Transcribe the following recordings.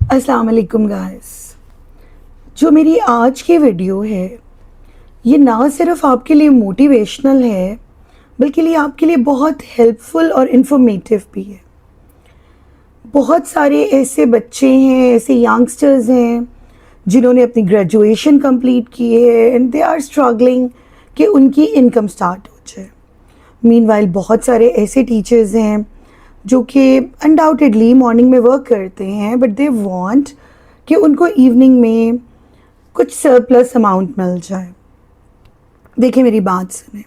अस्सलाम वालेकुम गाइस। जो मेरी आज की वीडियो है ये ना सिर्फ आपके लिए मोटिवेशनल है बल्कि ये आपके लिए बहुत हेल्पफुल और इन्फॉर्मेटिव भी है। बहुत सारे ऐसे बच्चे हैं, ऐसे यंगस्टर्स हैं जिन्होंने अपनी ग्रेजुएशन कंप्लीट की है एंड दे आर स्ट्रगलिंग कि उनकी इनकम स्टार्ट हो जाए। मीनवाइल बहुत सारे ऐसे टीचर्स हैं जो कि अनडाउटेडली मॉर्निंग में वर्क करते हैं बट दे वांट कि उनको इवनिंग में कुछ सरप्लस अमाउंट मिल जाए। देखिए मेरी बात सुने,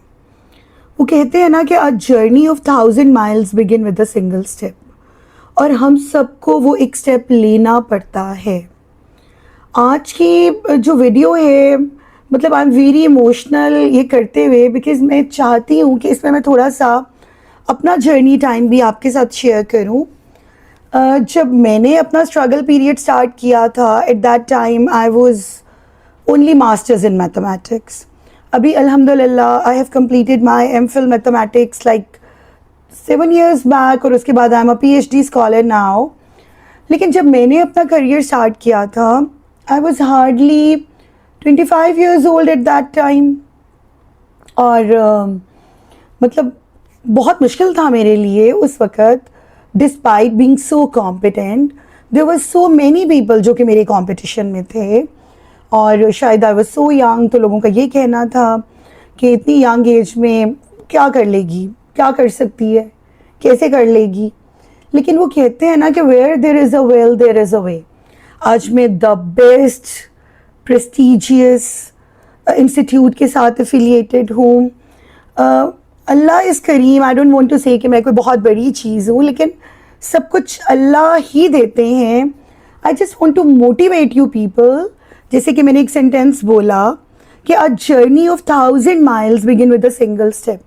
वो कहते हैं ना कि a journey of 1000 miles begin with a single step, और हम सबको वो एक स्टेप लेना पड़ता है। आज की जो वीडियो है मतलब आई एम वेरी इमोशनल ये करते हुए बिकॉज मैं चाहती हूँ कि इसमें मैं थोड़ा सा अपना जर्नी टाइम भी आपके साथ शेयर करूँ। जब मैंने अपना स्ट्रगल पीरियड स्टार्ट किया था at that time I was only masters in mathematics. अभी अल्हम्दुलिल्लाह I have completed my MPhil mathematics like 7 years back और उसके बाद I am a PhD scholar now. लेकिन जब मैंने अपना करियर स्टार्ट किया था I was hardly 25 years old at that time. और मतलब बहुत मुश्किल था मेरे लिए उस वक़्त। Despite being so competent there were so many people जो कि मेरे कंपटीशन में थे, और शायद आई वाज सो यंग तो लोगों का ये कहना था कि इतनी यंग एज में क्या कर लेगी, क्या कर सकती है, कैसे कर लेगी। लेकिन वो कहते हैं ना कि where there is a will there is a way. आज मैं द बेस्ट प्रेस्टिजियस इंस्टीट्यूट के साथ एफिलिएटेड हूँ। अल्लाह इज़ करीम। I don't want to say कि मैं कोई बहुत बड़ी चीज़ हूँ, लेकिन सब कुछ अल्लाह ही देते हैं। I just want to motivate you people. जैसे कि मैंने एक सेंटेंस बोला कि a journey of 1000 miles begin with a single step.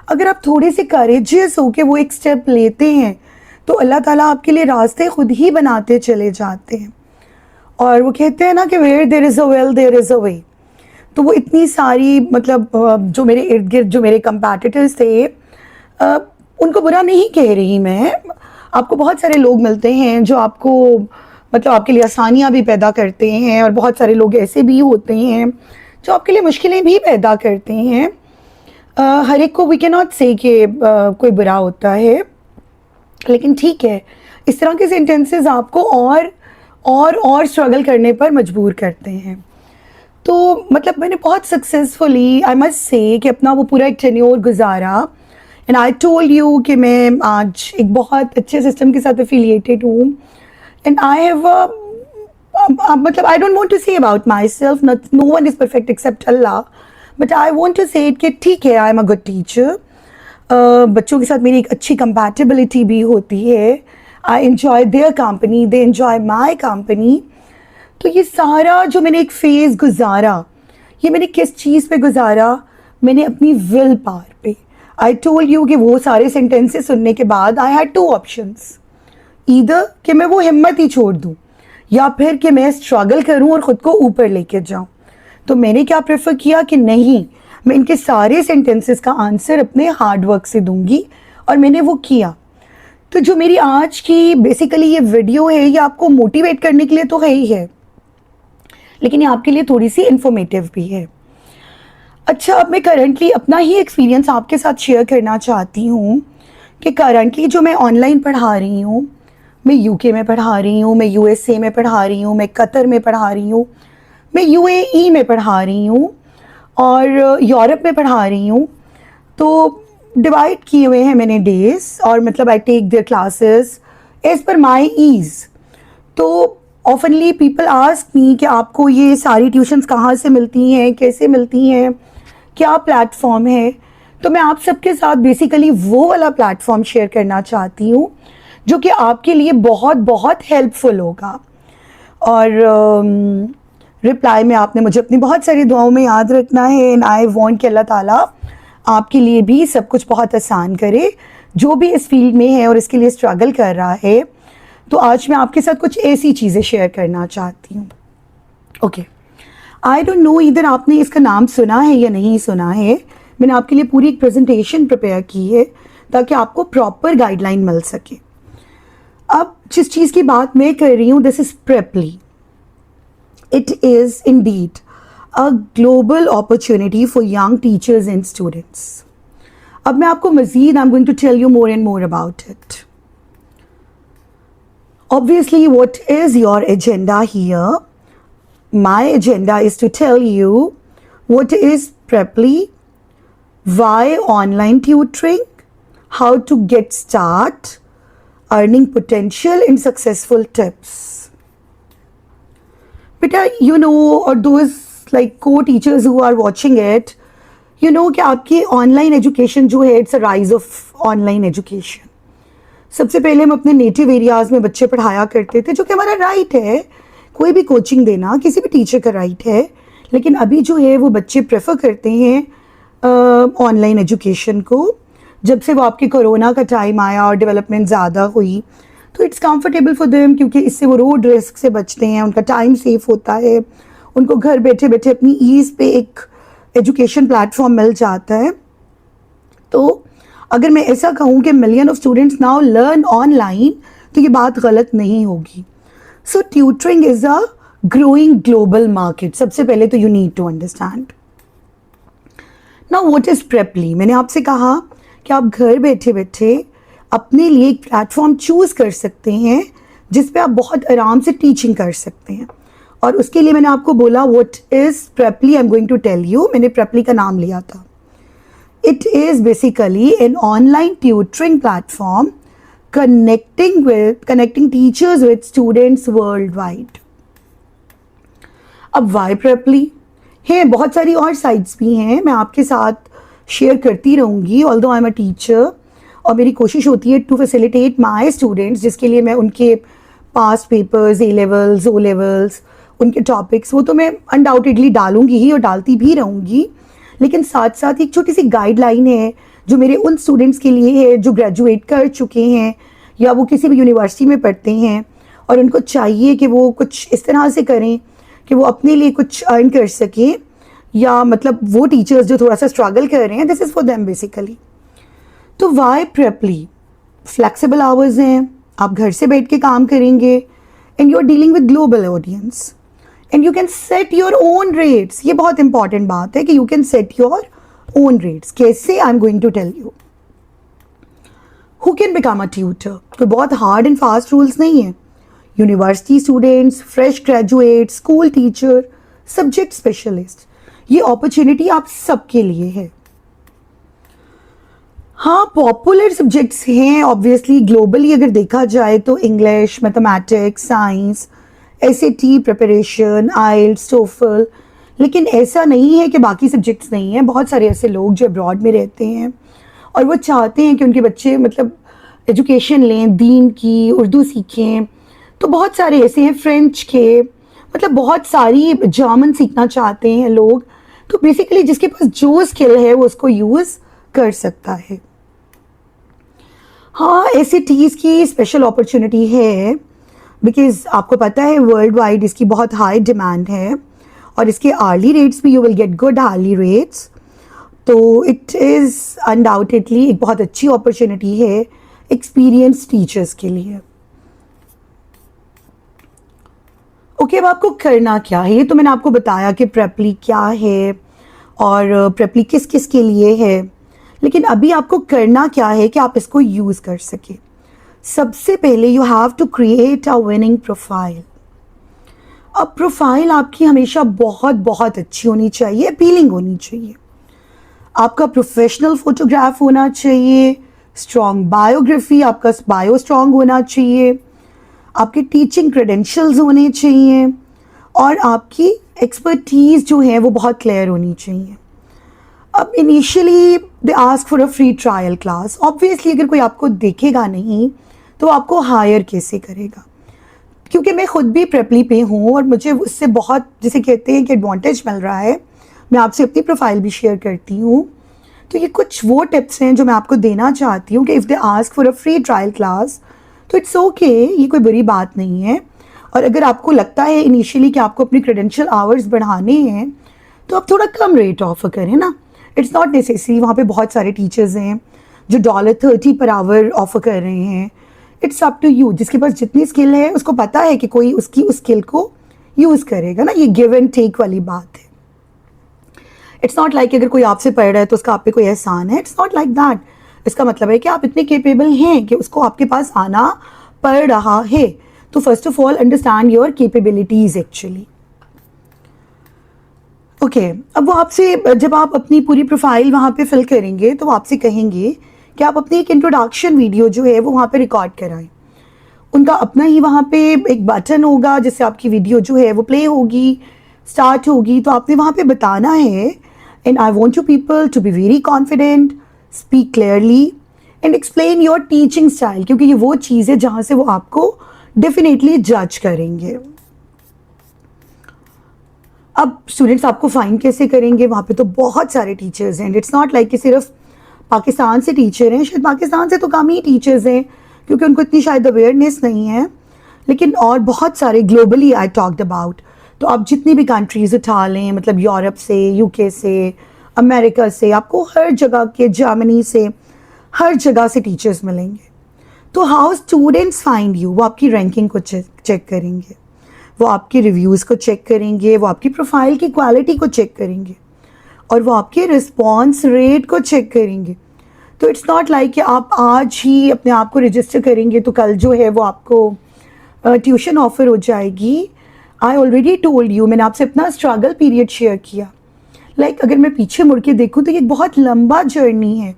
अगर आप थोड़े से करेजियस हो के वो एक स्टेप लेते हैं तो अल्लाह ताला आपके लिए रास्ते खुद ही बनाते चले जाते हैं। और वो कहते हैं ना कि where there is a will there is a way. तो वो इतनी सारी मतलब जो मेरे इर्द गिर्द जो मेरे कंपैटिटर्स थे उनको बुरा नहीं कह रही मैं। आपको बहुत सारे लोग मिलते हैं जो आपको मतलब आपके लिए आसानियाँ भी पैदा करते हैं, और बहुत सारे लोग ऐसे भी होते हैं जो आपके लिए मुश्किलें भी पैदा करते हैं। हर एक को वी कैन नॉट से कि कोई बुरा होता है, लेकिन ठीक है इस तरह के सेंटेंसेस आपको और स्ट्रगल करने पर मजबूर करते हैं। तो मतलब मैंने बहुत सक्सेसफुली आई मस्ट से कि अपना वो पूरा एक टेन्योर गुजारा। एंड आई टोल्ड यू कि मैं आज एक बहुत अच्छे सिस्टम के साथ एफिलिएटेड हूँ। एंड आई हैव मतलब I don't want to say about myself, no one is perfect except Allah, but I want to say कि ठीक है I am a good teacher. बच्चों के साथ मेरी एक अच्छी कंपैटिबिलिटी भी होती है। I enjoy their company, they enjoy my company. तो ये सारा जो मैंने एक फेज़ गुजारा ये मैंने किस चीज़ पे गुजारा? मैंने अपनी विल पावर पे। आई टोल्ड यू कि वो सारे सेंटेंसेस सुनने के बाद आई हैड 2 ऑप्शंस, ईदर कि मैं वो हिम्मत ही छोड़ दूँ या फिर कि मैं स्ट्रगल करूँ और ख़ुद को ऊपर लेके जाऊँ। तो मैंने क्या प्रेफर किया कि नहीं, मैं इनके सारे सेंटेंसेस का आंसर अपने हार्ड वर्क से दूंगी, और मैंने वो किया। तो जो मेरी आज की बेसिकली ये वीडियो है ये आपको मोटिवेट करने के लिए तो है ही है, लेकिन ये आपके लिए थोड़ी सी इंफॉर्मेटिव भी है। अच्छा, अब मैं करंटली अपना ही एक्सपीरियंस आपके साथ शेयर करना चाहती हूँ कि करंटली जो मैं ऑनलाइन पढ़ा रही हूँ, मैं UK में पढ़ा रही हूँ, मैं USA में पढ़ा रही हूँ, मैं कतर में पढ़ा रही हूँ, मैं UAE में पढ़ा रही हूँ, और यूरोप में पढ़ा रही हूँ। तो डिवाइड किए हुए हैं मैंने डेज, और मतलब I take their classes as per my ease. तो ऑफनली पीपल आस्क मी कि आपको ये सारी ट्यूशन्स कहाँ से मिलती हैं, कैसे मिलती हैं, क्या प्लेटफॉर्म है। तो मैं आप सबके साथ बेसिकली वो वाला प्लेटफॉर्म शेयर करना चाहती हूँ जो कि आपके लिए बहुत बहुत हेल्पफुल होगा। और रिप्लाई में आपने मुझे अपनी बहुत सारी दुआओं में याद रखना है। एंड आई वांट कि अल्लाह ताला आपके लिए भी सब कुछ बहुत आसान करे, जो भी इस फील्ड में है और इसके लिए स्ट्रगल कर रहा है। तो आज मैं आपके साथ कुछ ऐसी चीज़ें शेयर करना चाहती हूँ। ओके, आई डोंट नो इधर आपने इसका नाम सुना है या नहीं सुना है। मैंने आपके लिए पूरी एक प्रेजेंटेशन प्रिपेयर की है ताकि आपको प्रॉपर गाइडलाइन मिल सके। अब जिस चीज़ की बात मैं कर रही हूँ, this is Preply. It is indeed a global opportunity for young teachers and students. अब मैं आपको मज़ीद I am going to tell you more and more about it. Obviously, what is your agenda here? My agenda is to tell you what is Preply, why online tutoring, how to get start, earning potential and successful tips. Beta, you know, or those like co-teachers who are watching it, you know कि आपकी online education जो है, it's a rise of online education. सबसे पहले हम अपने native areas में बच्चे पढ़ाया करते थे, जो कि हमारा राइट है. कोई भी कोचिंग देना किसी भी टीचर का राइट है. लेकिन अभी जो है वो बच्चे प्रेफर करते हैं ऑनलाइन एजुकेशन को. जब से वो आपके कोरोना का टाइम आया और डेवलपमेंट ज़्यादा हुई, तो इट्स कंफर्टेबल फॉर देम, क्योंकि इससे वो रोड रिस्क से बचते हैं, उनका टाइम सेफ होता है, उनको घर बैठे बैठे अपनी ईज़ पे एक एजुकेशन प्लेटफॉर्म मिल जाता है. तो अगर मैं ऐसा कहूँ कि million of students now learn online, तो ये बात गलत नहीं होगी. So tutoring is a growing global market. सबसे पहले तो you need to understand. Now what is Preply. मैंने आपसे कहा कि आप घर बैठे बैठे अपने लिए एक प्लेटफॉर्म चूज़ कर सकते हैं जिस पे आप बहुत आराम से टीचिंग कर सकते हैं. और उसके लिए मैंने आपको बोला what is Preply. I am going to tell you. मैंने प्रेपली का नाम लिया था. It is basically an online tutoring platform connecting teachers with students worldwide. अब why Preply? हैं बहुत सारी और साइट्स भी हैं, मैं आपके साथ शेयर करती रहूँगी. although I'm a teacher, और मेरी कोशिश होती है to facilitate my students, जिसके लिए मैं उनके past papers, A levels, O levels, उनके टॉपिक्स वो तो मैं अनडाउटेडली डालूंगी ही और डालती भी रहूँगी. लेकिन साथ साथ एक छोटी सी गाइडलाइन है जो मेरे उन स्टूडेंट्स के लिए है जो ग्रेजुएट कर चुके हैं या वो किसी भी यूनिवर्सिटी में पढ़ते हैं और उनको चाहिए कि वो कुछ इस तरह से करें कि वो अपने लिए कुछ अर्न कर सकें, या मतलब वो टीचर्स जो थोड़ा सा स्ट्रगल कर रहे हैं, this is for them basically. तो वाई प्रेपली. फ्लेक्सिबल आवर्स हैं, आप घर से बैठ के काम करेंगे, and you are dealing with global audience, and you can set your own rates. ये बहुत इंपॉर्टेंट बात है कि you can set your own rates. कैसे? I am going to tell you. Who can become a tutor. कोई बहुत hard and fast rules नहीं है. University students, fresh graduate, school teacher, subject specialist, ये अपॉर्चुनिटी आप सबके लिए है. हाँ, पॉपुलर सब्जेक्ट्स हैं ऑब्वियसली ग्लोबली अगर देखा जाए तो English, mathematics, science, SAT preparation, IELTS, TOEFL. लेकिन ऐसा नहीं है कि बाकी सब्जेक्ट्स नहीं हैं. बहुत सारे ऐसे लोग जो अब्रॉड में रहते हैं और वो चाहते हैं कि उनके बच्चे मतलब एजुकेशन लें, दीन की, उर्दू सीखें. तो बहुत सारे ऐसे हैं, फ्रेंच के, मतलब बहुत सारी, जर्मन सीखना चाहते हैं लोग. तो बेसिकली जिसके पास जो स्किल है वो उसको यूज़ कर सकता है. हाँ, SATs की स्पेशल अपॉर्चुनिटी है बिकॉज आपको पता है वर्ल्ड वाइड इसकी बहुत हाई डिमांड है और इसके आर्ली रेट्स भी, you will get good early rates. तो इट इज़ अनडाउटेडली एक बहुत अच्छी अपॉर्चुनिटी है एक्सपीरियंस टीचर्स के लिए. ओके, अब आपको करना क्या है. ये तो मैंने आपको बताया कि प्रेपली क्या है और प्रेपली किस किस के लिए है. लेकिन अभी आपको करना क्या है कि आप इसको यूज़ कर सकें. सबसे पहले you have to create a winning profile. अब प्रोफाइल आपकी हमेशा बहुत बहुत अच्छी होनी चाहिए, अपीलिंग होनी चाहिए. आपका प्रोफेशनल फोटोग्राफ होना चाहिए, स्ट्रॉन्ग बायोग्राफी, आपका बायो स्ट्रॉन्ग होना चाहिए, आपके टीचिंग क्रेडेंशियल्स होने चाहिए और आपकी एक्सपर्टीज़ जो है वो बहुत क्लियर होनी चाहिए. अब initially they ask for a free trial class. Obviously अगर कोई आपको देखेगा नहीं तो आपको हायर कैसे करेगा. क्योंकि मैं खुद भी प्रेपली पे हूँ और मुझे उससे बहुत, जिसे कहते हैं कि एडवांटेज मिल रहा है. मैं आपसे अपनी प्रोफाइल भी शेयर करती हूँ. तो ये कुछ वो टिप्स हैं जो मैं आपको देना चाहती हूँ कि if they ask for a free trial class तो इट्स ओके, ये कोई बुरी बात नहीं है. और अगर आपको लगता है इनिशियली कि आपको अपनी क्रेडेंशियल आवर्स बढ़ाने हैं तो आप थोड़ा कम रेट ऑफर करें ना. It's not necessary. वहाँ पे बहुत सारे टीचर्स हैं जो $30 पर आवर ऑफर कर रहे हैं. इट्स अप टू यू, जिसके पास जितनी स्किल है उसको पता है कि कोई उसकी उस स्किल को यूज़ करेगा ना, ये गिव एंड टेक वाली बात है। इट्स नॉट लाइक अगर कोई आपसे पढ़ रहा है तो उसका आप पे कोई एहसान है, इट्स नॉट लाइक दैट। इसका मतलब है कि आप इतने केपेबल हैं कि उसको आपके पास आना पड़ रहा है। तो first of all understand your capabilities actually. Okay, अब वो आपसे जब आप अपनी पूरी प्रोफाइल वहाँ पे फिल करेंगे तो वो आपसे कहेंगे कि आप अपनी एक इंट्रोडक्शन वीडियो जो है वो वहाँ पे रिकॉर्ड कराएं। उनका अपना ही वहाँ पे एक बटन होगा जिससे आपकी वीडियो जो है वो प्ले होगी, स्टार्ट होगी। तो आपने वहाँ पे बताना है, and I want you people to be very confident, speak clearly and explain your teaching style, क्योंकि ये वो चीज़ है जहाँ से वो आपको डेफिनेटली जज करेंगे। अब स्टूडेंट्स आपको फाइन कैसे करेंगे? वहाँ पे तो बहुत सारे टीचर्स हैं, इट्स नॉट लाइक कि सिर्फ पाकिस्तान से टीचर हैं, शायद पाकिस्तान से तो कम ही टीचर्स हैं क्योंकि उनको इतनी शायद अवेयरनेस नहीं है, लेकिन और बहुत सारे ग्लोबली आई टॉक्ड अबाउट। तो आप जितनी भी कंट्रीज़ उठा लें, मतलब यूरोप से, यूके से, अमेरिका से, आपको हर जगह के, जर्मनी से, हर जगह से टीचर्स मिलेंगे। तो हाउ स्टूडेंट्स फाइंड यू, वो आपकी रैंकिंग को चेक करेंगे, वो आपके रिव्यूज़ को चेक करेंगे, वो आपकी प्रोफाइल की क्वालिटी को चेक करेंगे और वो आपके रिस्पॉन्स रेट को चेक करेंगे। तो इट्स नॉट लाइक कि आप आज ही अपने आप को रजिस्टर करेंगे तो कल जो है वो आपको ट्यूशन ऑफर हो जाएगी। आई ऑलरेडी टोल्ड यू, मैंने आपसे अपना स्ट्रगल पीरियड शेयर किया। लाइक अगर मैं पीछे मुड़ के देखूँ तो ये बहुत लंबा जर्नी है।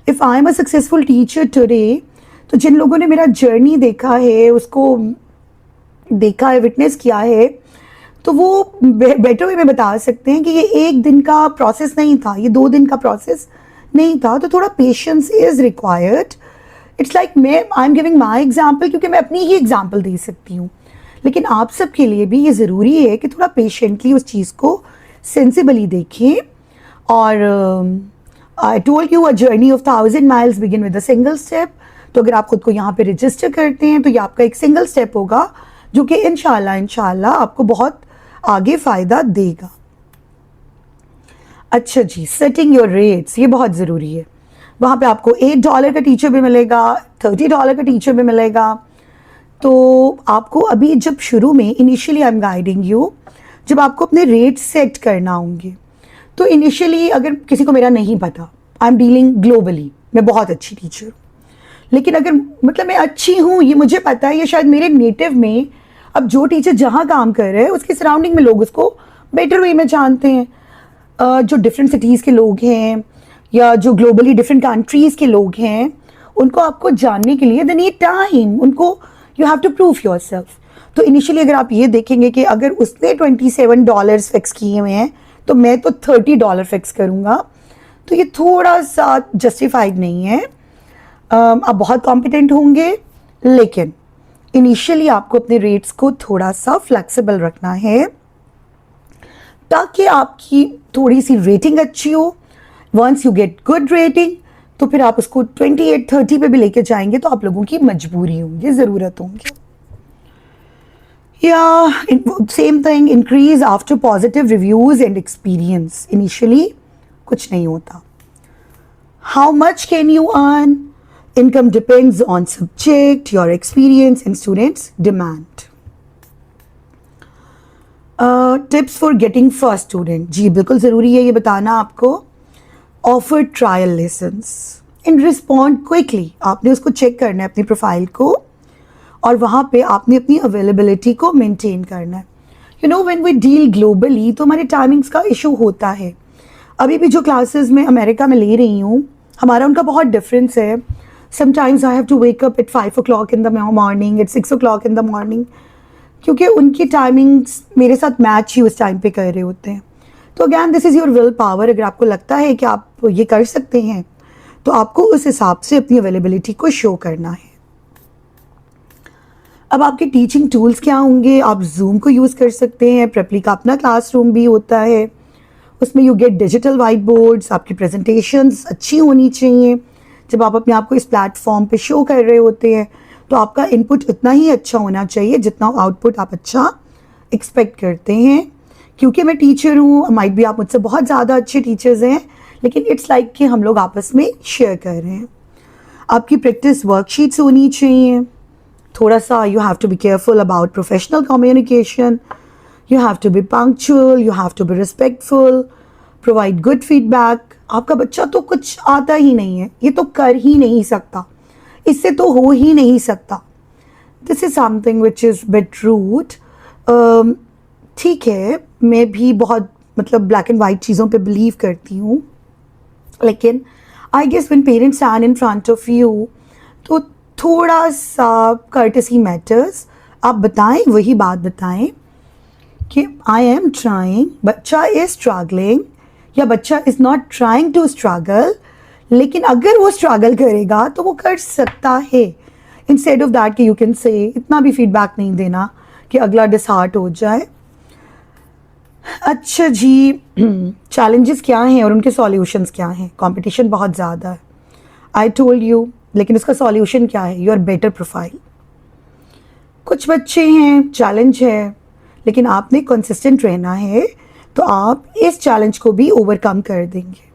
If I am a successful teacher today, तो जिन लोगों ने मेरा जर्नी देखा है, उसको देखा है, विटनेस किया है, तो वो बेटर वे में बता सकते हैं कि ये एक दिन का प्रोसेस नहीं था, ये 2 दिन का प्रोसेस नहीं था। तो थोड़ा patience is required. It's like I am giving my example क्योंकि मैं अपनी ही एग्जाम्पल दे सकती हूँ, लेकिन आप सब के लिए भी ये ज़रूरी है कि थोड़ा पेशेंटली उस चीज़ को सेंसिबली देखें। और आई told you a journey of 1000 miles begin with a single step. तो अगर आप खुद को यहाँ पे रजिस्टर करते हैं तो ये आपका एक सिंगल स्टेप होगा जो कि इंशाल्लाह आपको बहुत आगे फ़ायदा देगा। अच्छा जी, सेटिंग योर रेट्स, ये बहुत ज़रूरी है। वहाँ पे आपको $8 का टीचर भी मिलेगा, $30 का टीचर भी मिलेगा। तो आपको अभी जब शुरू में initially I am guiding you, जब आपको अपने रेट सेट करना होंगे, तो इनिशियली अगर किसी को मेरा नहीं पता, आई एम डीलिंग ग्लोबली, मैं बहुत अच्छी टीचर हूँ, लेकिन अगर मतलब मैं अच्छी हूँ ये मुझे पता है, या शायद मेरे नेटिव में अब जो टीचर जहाँ काम कर रहे हैं उसके सराउंडिंग में लोग उसको बेटर वे में जानते हैं। जो डिफरेंट सिटीज़ के लोग हैं या जो ग्लोबली डिफरेंट कंट्रीज़ के लोग हैं, उनको आपको जानने के लिए दे नीड टाइम, उनको you have to prove yourself. तो इनिशियली अगर आप ये देखेंगे कि अगर उसने $27 फिक्स किए हुए हैं तो मैं तो $30 फिक्स करूँगा, तो ये थोड़ा सा जस्टिफाइड नहीं है। आप बहुत कॉम्पिटेंट होंगे, लेकिन इनिशियली आपको अपने रेट्स को थोड़ा सा फ्लेक्सिबल रखना है ताकि आपकी थोड़ी सी रेटिंग अच्छी हो। Once you get good rating तो फिर आप उसको 28-30 पे भी लेके जाएंगे तो आप लोगों की मजबूरी होंगी, ज़रूरत होंगी। या same thing, increase after positive reviews and experience. Initially कुछ नहीं होता। How much can you earn? Income depends on subject, your experience and students' demand. Tips for getting first student. जी बिल्कुल ज़रूरी है ये बताना आपको। Offer trial lessons and respond quickly. आपने उसको चेक करना है अपनी प्रोफाइल को, और वहाँ पे आपने अपनी अवेलेबिलिटी को मेंटेन करना है। You know, when we deal globally तो हमारे टाइमिंग्स का इशू होता है। अभी भी जो क्लासेस मैं अमेरिका में ले रही हूँ, हमारा उनका बहुत डिफरेंस है। Sometimes I have to wake up at 5 o'clock in the morning, at 6 o'clock in the morning, क्योंकि उनकी टाइमिंग्स मेरे साथ मैच ही उस टाइम पे कर रहे होते हैं। तो again this is your will power. अगर आपको लगता है कि आप ये कर सकते हैं तो आपको उस हिसाब से अपनी अवेलेबिलिटी को शो करना है। अब आपके टीचिंग टूल्स क्या होंगे? आप जूम को यूज़ कर सकते हैं, प्रेपली का अपना क्लासरूम भी होता है, उसमें you get digital white boards. आपकी प्रेजेंटेशंस अच्छी होनी चाहिए। जब आप अपने आप को इस प्लेटफॉर्म पे शो कर रहे होते हैं तो आपका इनपुट उतना ही अच्छा होना चाहिए जितना आउटपुट आप अच्छा एक्सपेक्ट करते हैं। क्योंकि मैं टीचर हूँ, माइट भी आप मुझसे बहुत ज़्यादा अच्छे टीचर्स हैं, लेकिन इट्स लाइक कि हम लोग आपस में शेयर कर रहे हैं। आपकी प्रैक्टिस वर्कशीट्स होनी चाहिए, थोड़ा सा you have to be careful about professional communication, you have to be punctual, you have to be respectful, provide good feedback. आपका बच्चा तो कुछ आता ही नहीं है, ये तो कर ही नहीं सकता, इससे तो हो ही नहीं सकता. This is something which is bit rude. ठीक है, मैं भी बहुत मतलब ब्लैक एंड वाइट चीज़ों पे बिलीव करती हूँ, लेकिन I guess when parents stand in front of you तो थोड़ा सा कर्टसी मैटर्स. आप बताएं, वही बात बताएं कि आई एम ट्राइंग, बच्चा इज स्ट्रगलिंग या बच्चा is not trying to struggle, लेकिन अगर वो स्ट्रगल करेगा तो वो कर सकता है. इंस्टेड ऑफ दैट कि यू कैन से, इतना भी फीडबैक नहीं देना कि अगला डिसहार्ट हो जाए. अच्छा जी, चैलेंजेस क्या हैं और उनके सॉल्यूशंस क्या हैं? कंपटीशन बहुत ज़्यादा है, आई टोल्ड यू, लेकिन उसका सॉल्यूशन क्या है? Your better profile. कुछ बच्चे हैं, चैलेंज है, लेकिन आपने कंसिस्टेंट रहना है तो आप इस चैलेंज को भी ओवरकम कर देंगे.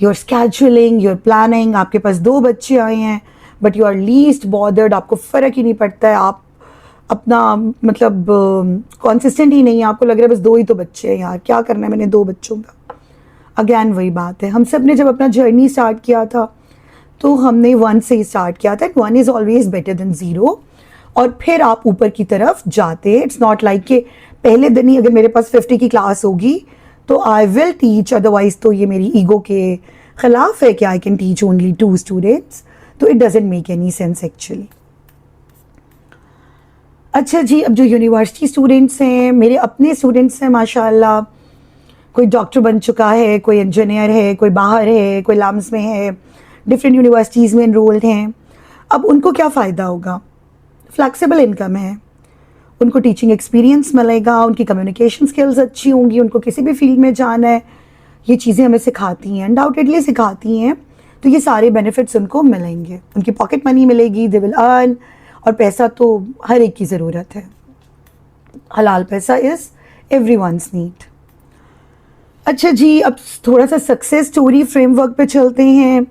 योर स्केड्यूलिंग, योर प्लानिंग, आपके पास 2 बच्चे आए हैं but you are least bothered, आपको फ़र्क ही नहीं पड़ता है, आप अपना मतलब कंसिस्टेंट ही नहीं है, आपको लग रहा है बस 2 ही तो बच्चे हैं यार, क्या करना है मैंने 2 बच्चों का. अगैन वही बात है, हम सब ने जब अपना जर्नी स्टार्ट किया था तो हमने 1 से ही स्टार्ट किया था. 1 इज़ ऑलवेज बेटर देन 0, और फिर आप ऊपर की तरफ जाते. इट्स नॉट लाइक कि पहले दिन ही अगर मेरे पास 50 की क्लास होगी तो आई विल टीच, अदरवाइज तो ये मेरी ईगो के खिलाफ है कि I can teach only 2 students. तो it doesn't make any sense actually. अच्छा जी, अब जो यूनिवर्सिटी स्टूडेंट्स हैं, मेरे अपने स्टूडेंट्स हैं माशाल्लाह, कोई डॉक्टर बन चुका है, कोई इंजीनियर है, कोई बाहर है, कोई लम्स में है, डिफरेंट यूनिवर्सिटीज़ में इनरोल्ड हैं. अब उनको क्या फ़ायदा होगा? फ्लैक्सिबल इनकम है, उनको टीचिंग एक्सपीरियंस मिलेगा, उनकी कम्युनिकेशन स्किल्स अच्छी होंगी, उनको किसी भी फील्ड में जाना है, ये चीज़ें हमें सिखाती हैं, अनडाउटेडली सिखाती हैं. तो ये सारे बेनिफिट्स उनको मिलेंगे, उनकी पॉकेट मनी मिलेगी, दे विल अर्न. और पैसा तो हर एक की ज़रूरत है, हलाल पैसा इज़ एवरीवन्स नीड. अच्छा जी, अब थोड़ा सा सक्सेस स्टोरी फ्रेमवर्क पे चलते हैं.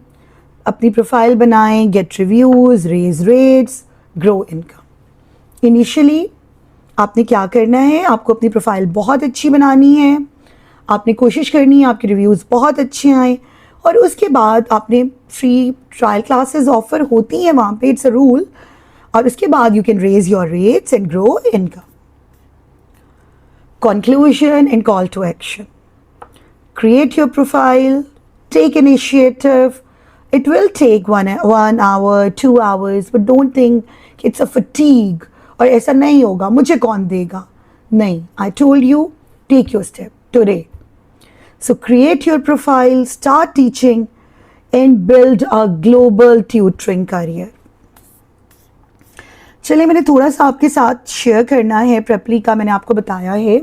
अपनी प्रोफाइल बनाएं, get reviews, raise rates, grow income. Initially आपने क्या करना है? आपको अपनी प्रोफाइल बहुत अच्छी बनानी है, आपने कोशिश करनी है आपके रिव्यूज़ बहुत अच्छे आएँ, और उसके बाद आपने फ्री ट्रायल क्लासेस ऑफर होती हैं वहाँ पे, इट्स अ रूल. और उसके बाद you can raise your rates and grow income. Conclusion and call to action. Create your profile, take initiative. It will take 1 hour, 2 hours, but don't think it's a fatigue और ऐसा नहीं होगा, मुझे कौन देगा. नहीं, I told you, take your step today. So create your profile, start teaching and build a global tutoring career. चलिए, मैंने थोड़ा सा आपके साथ शेयर करना है प्रेपली का, मैंने आपको बताया है.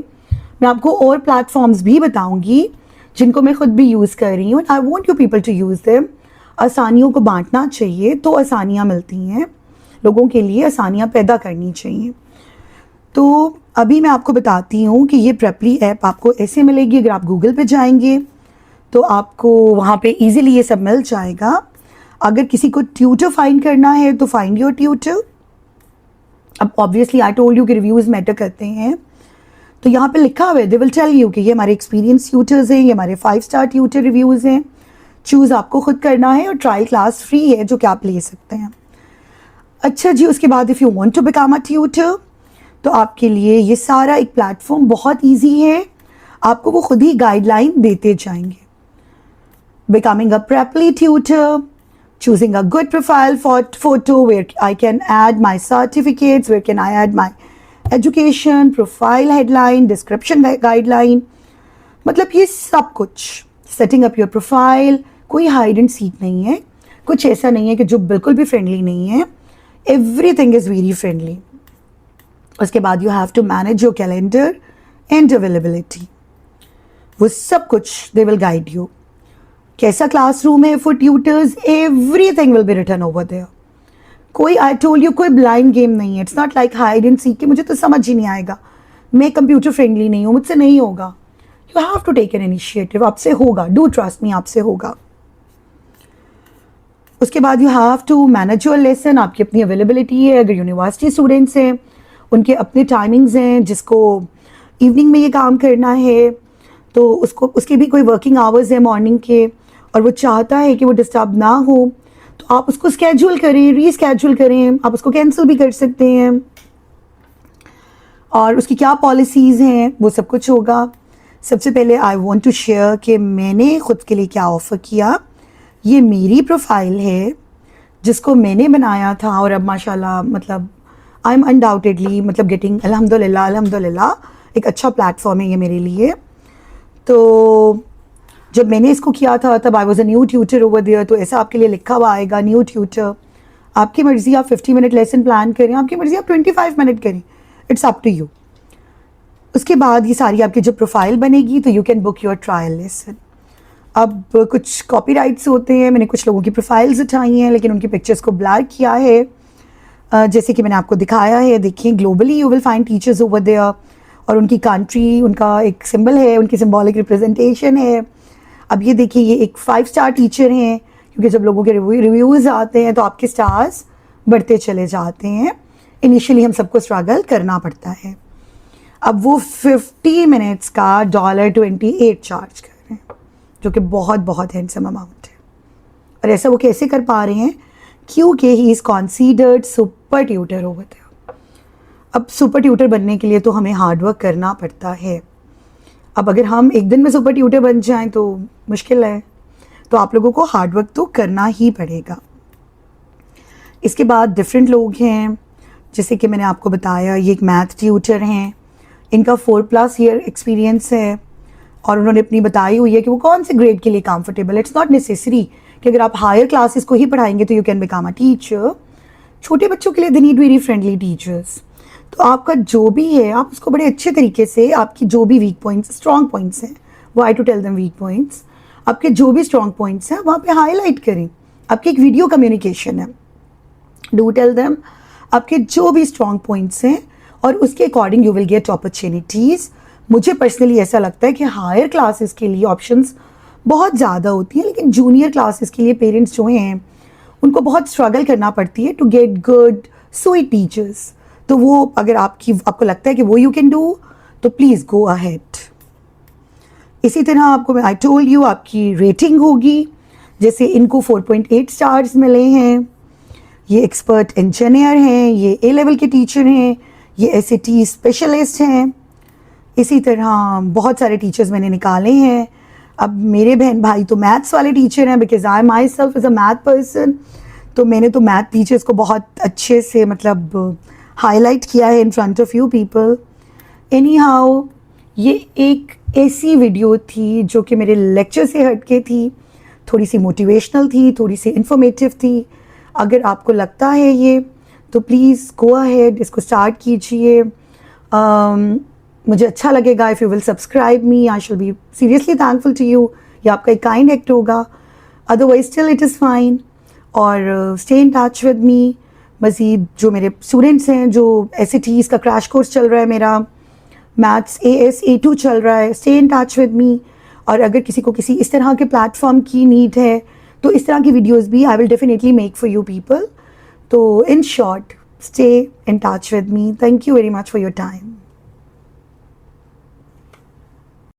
मैं आपको और प्लेटफॉर्म्स भी बताऊंगी जिनको मैं खुद भी यूज़ कर रही हूँ. I want you people to use them. आसानियों को बांटना चाहिए तो आसानियाँ मिलती हैं, लोगों के लिए आसानियाँ पैदा करनी चाहिए. तो अभी मैं आपको बताती हूँ कि ये प्रेपली ऐप आपको ऐसे मिलेगी. अगर आप गूगल पे जाएंगे तो आपको वहाँ पे इजीली ये सब मिल जाएगा. अगर किसी को ट्यूटर फाइंड करना है तो फाइंड योर ट्यूटर. अब ऑब्वियसली आई टोल्ड यू कि रिव्यूज़ मैटर करते हैं, तो यहाँ पे लिखा हुआ है, दे विल टेल यू कि ये हमारे एक्सपीरियंस ट्यूटर्स हैं, ये हमारे 5 स्टार ट्यूटर रिव्यूज़ हैं. चूज़ आपको खुद करना है और ट्रायल क्लास फ्री है जो कि आप ले सकते हैं. अच्छा जी, उसके बाद if you want to become a tutor तो आपके लिए ये सारा एक प्लेटफॉर्म बहुत ईजी है, आपको वो खुद ही गाइडलाइन देते जाएंगे. Becoming a Preply tutor, choosing a good profile photo where I can add my certificates, where can I add my education, profile headline, description guideline, मतलब ये सब कुछ. setting up your profile, कोई hide and seek नहीं है, कुछ ऐसा नहीं है कि जो बिल्कुल भी फ्रेंडली नहीं है. everything is very friendly. उसके बाद you have to manage your calendar and availability. वो सब कुछ they will guide you. कैसा क्लासरूम है for tutors, everything will be written over there. कोई, आई टोल्ड यू, कोई ब्लाइंड गेम नहीं है. It's not like hide and seek कि मुझे तो समझ ही नहीं आएगा, मैं कंप्यूटर फ्रेंडली नहीं हूँ, मुझसे नहीं होगा. You have to take an initiative, आपसे होगा, डू ट्रस्ट मी, आपसे होगा. उसके बाद you have to manage your lesson, आपकी अपनी अवेलेबिलिटी है। अगर यूनिवर्सिटी स्टूडेंट्स हैं उनके अपने टाइमिंग्स हैं, जिसको इवनिंग में ये काम करना है तो उसको उसके भी कोई वर्किंग आवर्स है मॉर्निंग के, और वो चाहता है कि वो डिस्टर्ब ना हो, तो आप उसको स्केड्यूल करें, रीस्केड्यूल करें, आप उसको कैंसिल भी कर सकते हैं। और उसकी क्या पॉलिसीज़ हैं वो सब कुछ होगा। सबसे पहले आई वांट टू शेयर कि मैंने ख़ुद के लिए क्या ऑफ़र किया। ये मेरी प्रोफाइल है जिसको मैंने बनाया था, और अब माशाल्लाह मतलब आई एम अनडाउटेडली मतलब गेटिंग अल्हम्दुलिल्लाह एक अच्छा प्लेटफॉर्म है ये मेरे लिए। तो जब मैंने इसको किया था तब I was a new tutor over there, तो ऐसा आपके लिए लिखा हुआ आएगा न्यू ट्यूटर। आपकी मर्ज़ी, आप 50 मिनट लेसन प्लान करें, आपकी मर्ज़ी आप 25 मिनट करें, इट्स अप टू यू। उसके बाद ये सारी आपकी जो प्रोफाइल बनेगी तो you can book your trial lesson. अब कुछ कॉपीराइट्स होते हैं, मैंने कुछ लोगों की प्रोफाइल्स उठाई हैं लेकिन उनकी पिक्चर्स को ब्लर किया है, जैसे कि मैंने आपको दिखाया है। देखिए globally you will find teachers over there, और उनकी कंट्री, उनका एक सिंबल है, उनकी सिंबॉलिक रिप्रेजेंटेशन है। अब ये देखिए ये एक 5 स्टार टीचर हैं, क्योंकि जब लोगों के रिव्यूज़ आते हैं तो आपके स्टार्स बढ़ते चले जाते हैं। इनिशियली हम सबको स्ट्रगल करना पड़ता है। अब वो 50 मिनट्स का $28 चार्ज कर रहे हैं, जो कि बहुत बहुत हैंडसम अमाउंट है। और ऐसा वो कैसे कर पा रहे हैं? क्योंकि he is considered super tutor over there. अब सुपर ट्यूटर बनने के लिए तो हमें हार्डवर्क करना पड़ता है। अब अगर हम एक दिन में सुपर ट्यूटर बन जाएं तो मुश्किल है, तो आप लोगों को हार्डवर्क तो करना ही पड़ेगा। इसके बाद डिफरेंट लोग हैं, जैसे कि मैंने आपको बताया ये एक मैथ ट्यूटर हैं, इनका 4+ ईयर एक्सपीरियंस है, और उन्होंने अपनी बताई हुई है कि वो कौन से ग्रेड के लिए कंफर्टेबल। इट्स नॉट नेसेसरी कि अगर आप हायर क्लासेस को ही पढ़ाएंगे तो you can become a teacher. छोटे बच्चों के लिए they need very friendly teachers. तो आपका जो भी है आप उसको बड़े अच्छे तरीके से, आपकी जो भी वीक पॉइंट्स, स्ट्रॉन्ग पॉइंट्स हैं, why to tell them weak points, आपके जो भी स्ट्रॉन्ग पॉइंट्स हैं वहाँ पे हाईलाइट करें। आपकी एक वीडियो कम्युनिकेशन है, डू टेल देम आपके जो भी स्ट्रॉन्ग पॉइंट्स हैं, और उसके according you will gate opportunities. मुझे पर्सनली ऐसा लगता है कि हायर क्लासेस के लिए ऑप्शंस बहुत ज़्यादा होती हैं, लेकिन जूनियर क्लासेस के लिए पेरेंट्स जो हैं उनको बहुत स्ट्रगल करना पड़ती है to get good sweet teachers. तो वो अगर आपको लगता है कि वो यू कैन डू, तो प्लीज़ गो अहेड। इसी तरह आपको आई टोल्ड यू आपकी रेटिंग होगी, जैसे इनको 4.8 स्टार्स मिले हैं। ये एक्सपर्ट इंजीनियर हैं, ये A लेवल के टीचर हैं, ये SAT स्पेशलिस्ट हैं। इसी तरह बहुत सारे टीचर्स मैंने निकाले हैं। अब मेरे बहन भाई तो मैथ्स वाले टीचर हैं, because I my self is a math person, तो मैंने तो मैथ टीचर्स को बहुत अच्छे से मतलब हाईलाइट किया है इन front of you people. Any how ये एक ऐसी वीडियो थी जो कि मेरे लेक्चर से हटके थी, थोड़ी सी मोटिवेशनल थी, थोड़ी सी इंफॉर्मेटिव थी। अगर आपको लगता है ये तो प्लीज़ गो अहेड, इसको स्टार्ट कीजिए। मुझे अच्छा लगेगा if you will subscribe me, I shall be seriously thankful to you. ये आपका एक काइंड एक्ट होगा, otherwise still it is fine. और stay in touch with me. मज़ीद जो मेरे स्टूडेंट्स हैं, जो SATs का क्रैश कोर्स चल रहा है, मेरा मैथ्स AS A2 चल रहा है, स्टे इन टच विद मी। और अगर किसी को किसी इस तरह के प्लेटफॉर्म की नीड है तो इस तरह की वीडियोस भी I will definitely make for you people. तो in short, stay in touch with me. Thank you very much for your time.